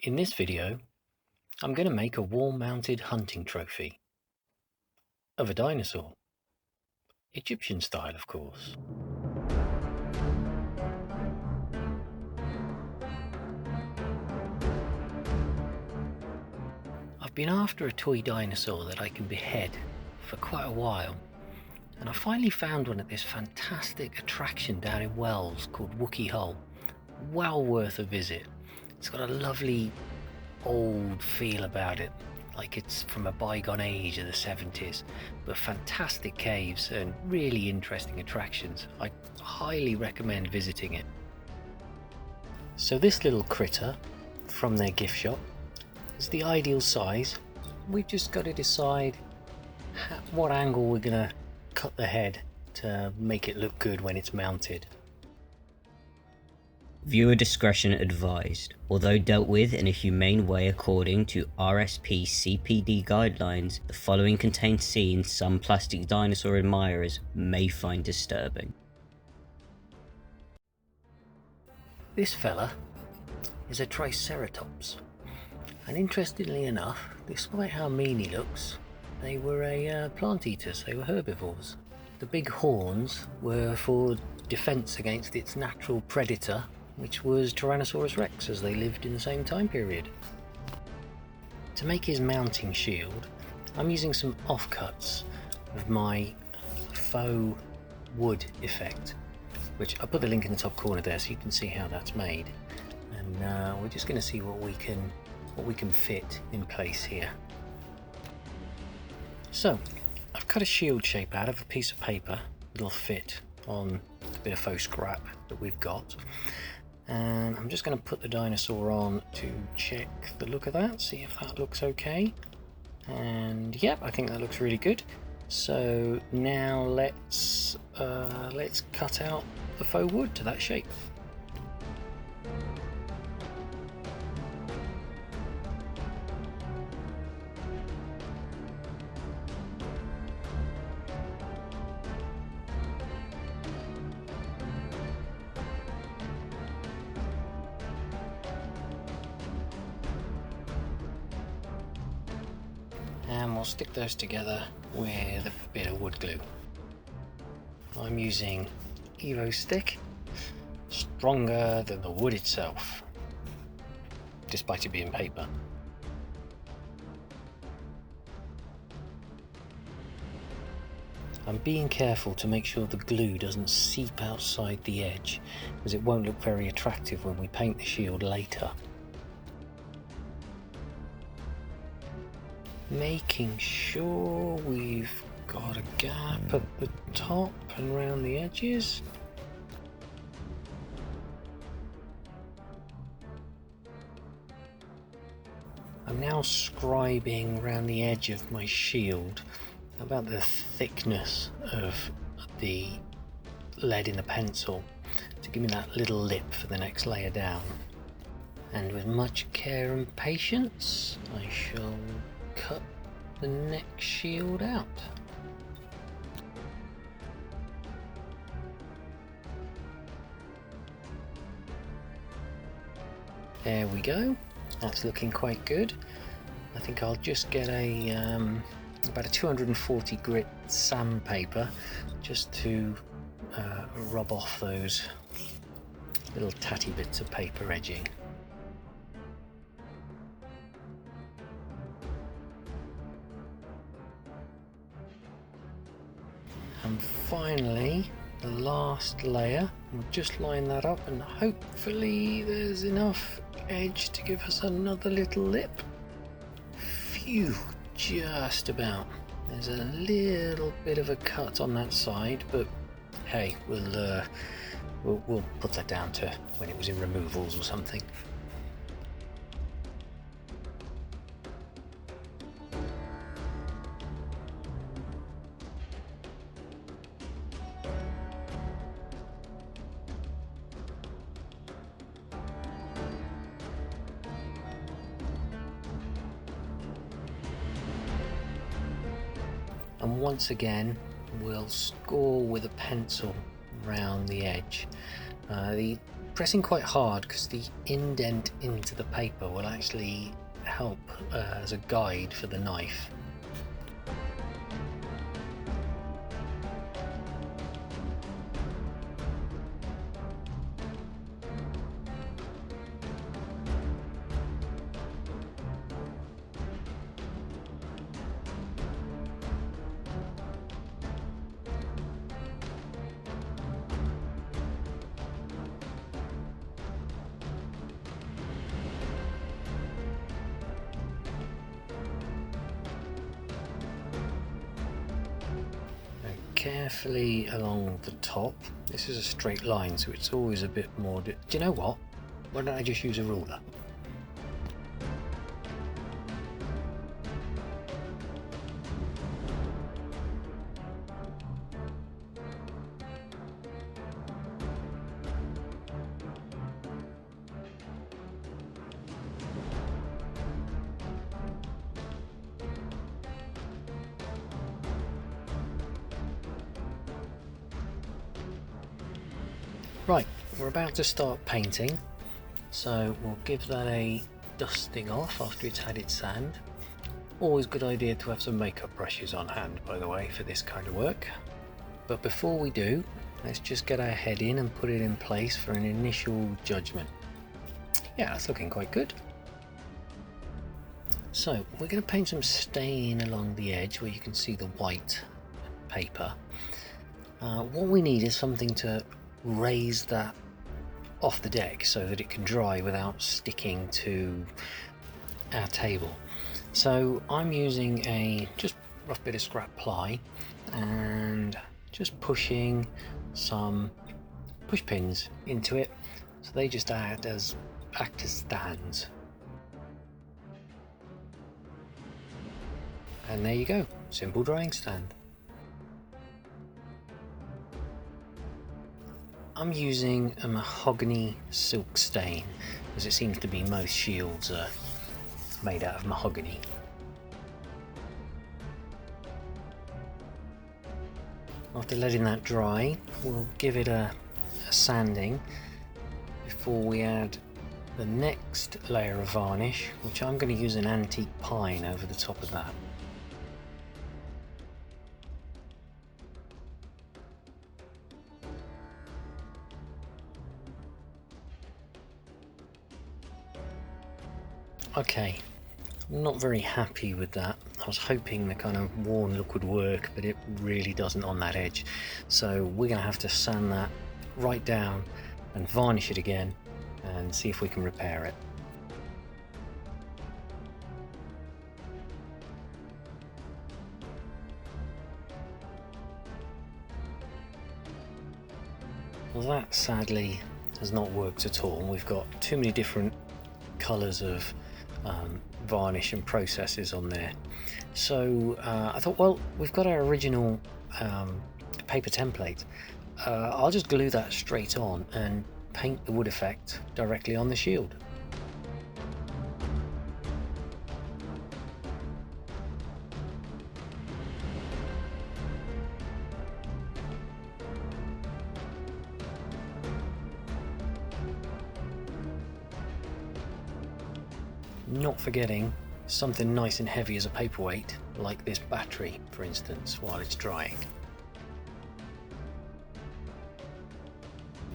In this video, I'm going to make a wall-mounted hunting trophy of a dinosaur. Egyptian style, of course. I've been after a toy dinosaur that I can behead for quite a while, and I finally found one at this fantastic attraction down in Wales called Wookey Hull. Well worth a visit. It's got a lovely old feel about it, like it's from a bygone age of the 70s, but fantastic caves and really interesting attractions. I highly recommend visiting it. So this little critter from their gift shop is the ideal size. We've just got to decide what angle we're going to cut the head to make it look good when it's mounted. Viewer discretion advised. Although dealt with in a humane way according to RSP CPD guidelines, the following contains scenes some plastic dinosaur admirers may find disturbing. This fella is a Triceratops, and interestingly enough, despite how mean he looks, they were plant eaters, they were herbivores. The big horns were for defense against its natural predator, which was Tyrannosaurus rex, as they lived in the same time period. To make his mounting shield, I'm using some offcuts of my faux wood effect, which I'll put the link in the top corner there so you can see how that's made. And we're just going to see what we can fit in place here. So I've cut a shield shape out of a piece of paper that'll fit on a bit of faux scrap that we've got. And I'm just going to put the dinosaur on to check the look of that, see if that looks okay. And yep, I think that looks really good. So now let's cut out the faux wood to that shape. And we'll stick those together with a bit of wood glue. I'm using Evo stick, stronger than the wood itself, despite it being paper. I'm being careful to make sure the glue doesn't seep outside the edge, because it won't look very attractive when we paint the shield later. Making sure we've got a gap at the top and around the edges. I'm now scribing around the edge of my shield about the thickness of the lead in the pencil to give me that little lip for the next layer down. And with much care and patience, I shall cut the next shield out. There we go. That's looking quite good. I think I'll just get about a 240 grit sandpaper just to rub off those little tatty bits of paper edging. And finally, the last layer, we'll just line that up and hopefully there's enough edge to give us another little lip. Phew, just about. There's a little bit of a cut on that side, but hey, we'll put that down to when it was in removals or something. And once again, we'll score with a pencil around the edge. The pressing quite hard because the indent into the paper will actually help as a guide for the knife. Carefully along the top. This is a straight line, so it's always a bit more. Do you know what? Why don't I just use a ruler? Right, we're about to start painting, so we'll give that a dusting off after it's had its sand. Always a good idea to have some makeup brushes on hand, by the way, for this kind of work. But before we do, let's just get our head in and put it in place for an initial judgment. Yeah, that's looking quite good. So we're going to paint some stain along the edge where you can see the white paper. What we need is something to raise that off the deck so that it can dry without sticking to our table. So I'm using a just rough bit of scrap ply and just pushing some push pins into it, so they just act as stands. And there you go, simple drying stand. I'm using a mahogany silk stain, as it seems to be most shields are made out of mahogany. After letting that dry, we'll give it a sanding before we add the next layer of varnish, which I'm going to use an antique pine over the top of that. Okay, not very happy with that. I was hoping the kind of worn look would work, but it really doesn't on that edge. So we're going to have to sand that right down and varnish it again and see if we can repair it. Well, that sadly has not worked at all. We've got too many different colours of varnish and processes on there. So I thought, well, we've got our original paper template. I'll just glue that straight on and paint the wood effect directly on the shield. Not forgetting something nice and heavy as a paperweight, like this battery, for instance, while it's drying.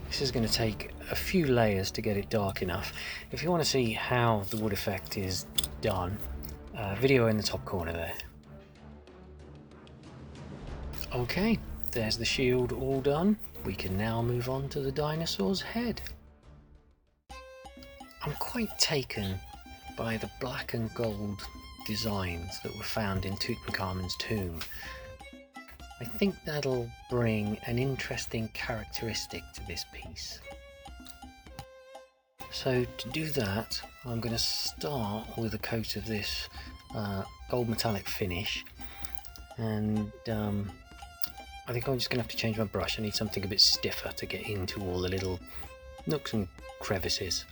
This is going to take a few layers to get it dark enough. If you want to see how the wood effect is done, video in the top corner there. Okay, there's the shield all done. We can now move on to the dinosaur's head. I'm quite taken by the black and gold designs that were found in Tutankhamun's tomb. I think that'll bring an interesting characteristic to this piece. So to do that, I'm going to start with a coat of this gold metallic finish, and I think I'm just going to have to change my brush. I need something a bit stiffer to get into all the little nooks and crevices.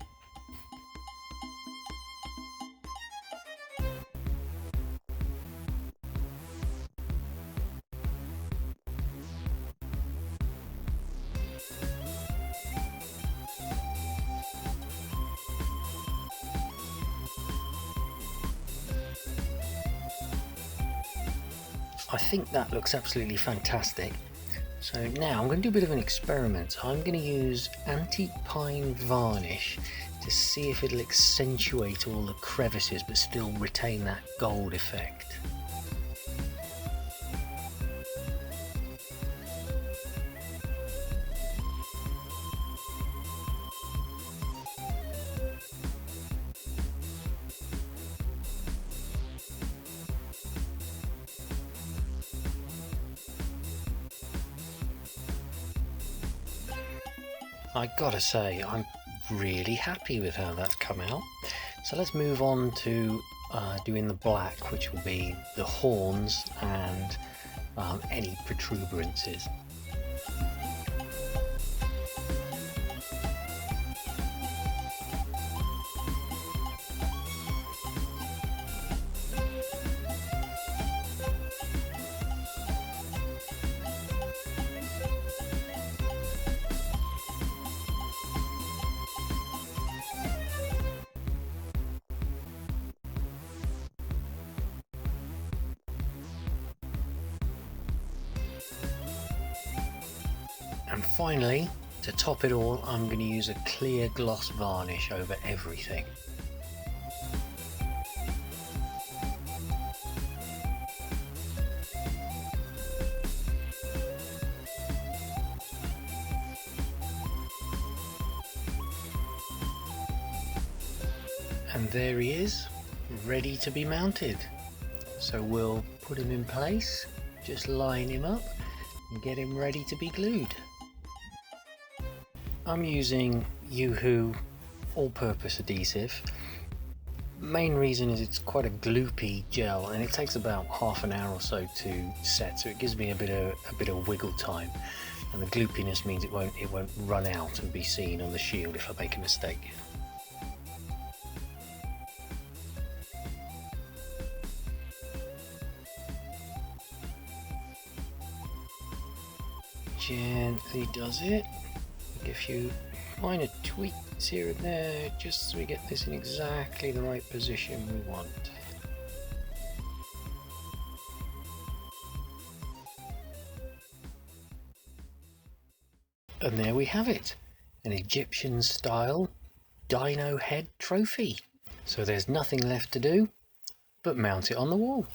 I think that looks absolutely fantastic. So now I'm going to do a bit of an experiment. I'm going to use antique pine varnish to see if it'll accentuate all the crevices but still retain that gold effect. I gotta say, I'm really happy with how that's come out. So let's move on to doing the black, which will be the horns and any protuberances. And finally, to top it all, I'm going to use a clear gloss varnish over everything. And there he is, ready to be mounted. So we'll put him in place, just line him up and get him ready to be glued. I'm using Yoo-Hoo all-purpose adhesive. Main reason is it's quite a gloopy gel and it takes about half an hour or so to set, so it gives me a bit of wiggle time, and the gloopiness means it won't run out and be seen on the shield if I make a mistake. Gently does it. Make a few minor tweaks here and there just so we get this in exactly the right position we want. And there we have it, an Egyptian style dino head trophy. So there's nothing left to do but mount it on the wall.